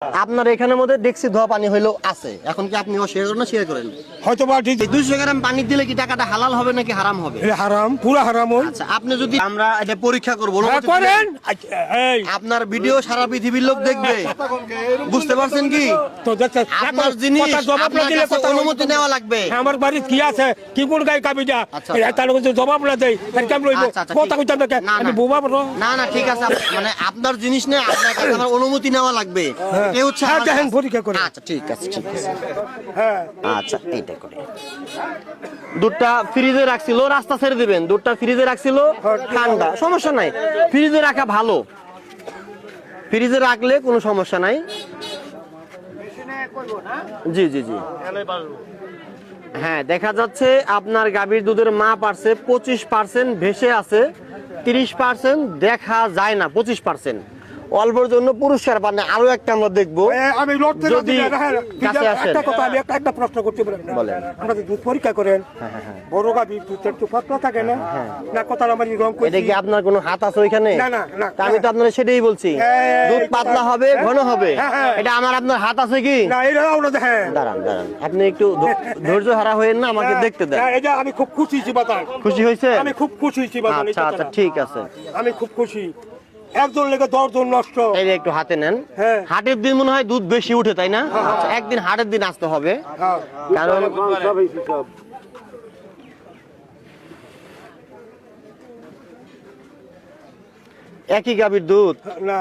আপনার এখানের মধ্যে দেখছি ধোয়া পানি হইলো আছে, এখন কি আপনি শেয়ার করেন না শেয়ার করেন? হয়তো বা ঠিক 200 গ্রাম পানি দিলে কি টাকাটা হালাল হবে নাকি হারাম হবে? হারাম, পুরো হারাম। আচ্ছা, আপনি যদি আমরা এটা পরীক্ষা করবো, করেন আপনার ভিডিও সারা পৃথিবীর লোক দেখবে, বুঝতে পারছেন কি? তো আপনার জিনিস আপনার কাছে অনুমতি নেওয়া লাগবে। আমার বাড়ি কি আছে, কি কোন গায়ে কাবিটা তার কাছে জবাব না দেয়, কেমন রইব কথা কইতাম না, আমি বোমা বড় না না ঠিক আছে, মানে আপনার জিনিস নেই, আপনার কাছে আমার অনুমতি নেওয়া লাগবে। কেউ হচ্ছে দেখেন পরীক্ষা করে। আচ্ছা ঠিক আছে ঠিক আছে, হ্যাঁ আচ্ছা এইটা করে। দুধটা ফ্রিজে রাখছিল, রাস্তা ছেড়ে দিবেন। দুধটা ফ্রিজে রাখছিল ঠান্ডা, সমস্যা নাই, ফ্রিজে রাখা ভালো, ফ্রিজে রাখলে কোনো সমস্যা নাই। জি জি জি, হ্যাঁ দেখা যাচ্ছে আপনার গাভীর দুধের মাপ আছে 25% ভেসে আছে, 30% দেখা যায় না, 25% অল্পের জন্য পুরস্কার পান। আরো একটা আমরা দেখবো, আমি যদি কাছে আসেন। একটা কথা, আমি একটা প্রশ্ন করতে পারি? আমরা দুধ পরীক্ষা করেন, বড় গাভী দুধের একটু পাতলা থাকে না, না কথা আমার রং করে। এটা কি আপনার কোনো হাত আছে ওইখানে? না না না, আমি তো আপনার সেটাই বলছি, দুধ পাতলা হবে, ঘন হবে, এটা আমার আপনার হাত আছে কি? না এটা আমরা দেখেন। দাঁড়ান দাঁড়ান, আপনি একটু ধৈর্য হারা হয়েন না, আমাকে দেখতে দেন। এটা আমি খুব খুশি হয়েছি বাবা। খুশি হয়েছে? আমি খুব খুশি হয়েছি বাবা। আচ্ছা আচ্ছা ঠিক আছে, আমি খুব খুশি। একজন লেগে 10 জন নষ্ট। এই একটু হাতে নেন। হাটের দিন মনে হয় দুধ বেশি উঠে, তাই না? আচ্ছা, একদিন হাটের দিন আসতে হবে, কারণ একই গাভীর দুধ, না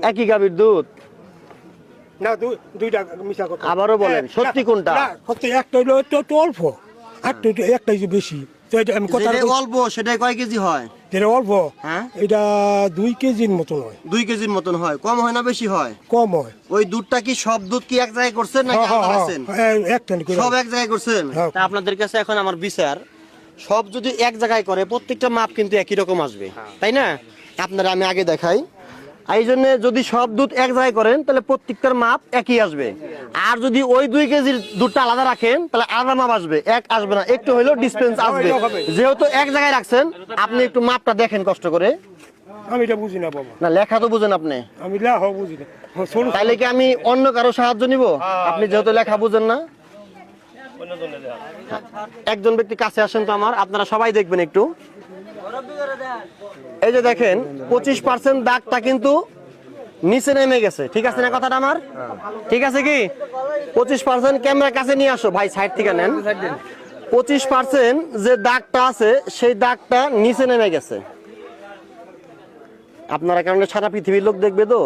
একই গাভীর দুধ। না দুইটা মিশা কথা। আবারও বলেন সত্যি কোনটা? সত্যি একটা হলো একটু অল্প, আর একটাই যে বেশি। তো এটা আমি কথা অল্প, সেটাই কয় কেজি হয়? যেটা অল্প, হ্যাঁ এটা 2 কেজির মতন হয়। 2 কেজির মতন হয়, কম হয় না বেশি হয়? কম হয়। ওই দুধটা কি সব দুধ কি এক জায়গায় করছেন নাকি আলাদা আছেন? সব এক জায়গায় করছেন। তা আপনাদের কাছে এখন আমার বিচার, সব যদি এক জায়গায় করে প্রত্যেকটা মাপ কিন্তু একই রকম আসবে, তাই না? আপনারা আমি আগে দেখাই, এই জন্য যদি সব দুধ এক জায়গায় করেন তাহলে প্রত্যেকটার মাপ একই আসবে। আর যদি ওই 2 কেজির দুধটা আলাদা রাখেন তাহলে আলাদা মাপ আসবে, এক আসবে না, একটু হইলেও ডিসটেন্স আসবে। যেহেতু এক জায়গায় রাখছেন, আপনি একটু মাপটা দেখেন কষ্ট করে। আমি এটা বুঝি না বাবা। না লেখা তো বুঝেন আপনি, আমি লেখা বুঝি না। তাইলে কি আমি অন্য কারো সাহায্য নিব? আপনি যেহেতু লেখা বুঝেন না, একজন ব্যক্তি কাছে আসেন তো আমার, আপনারা সবাই দেখবেন একটু। এই যে দেখেন 25% দাগটা কিন্তু নিচে নেমে গেছে, ঠিক আছে না কথাটা আমার? ঠিক আছে কি? 25% ক্যামেরার কাছে নিয়ে আসো ভাই, সাইড থেকে নেন। 25% যে দাগটা আছে সেই দাগটা নিচে নেমে গেছে। আপনারা কারণে সারা পৃথিবীর লোক দেখবে তো।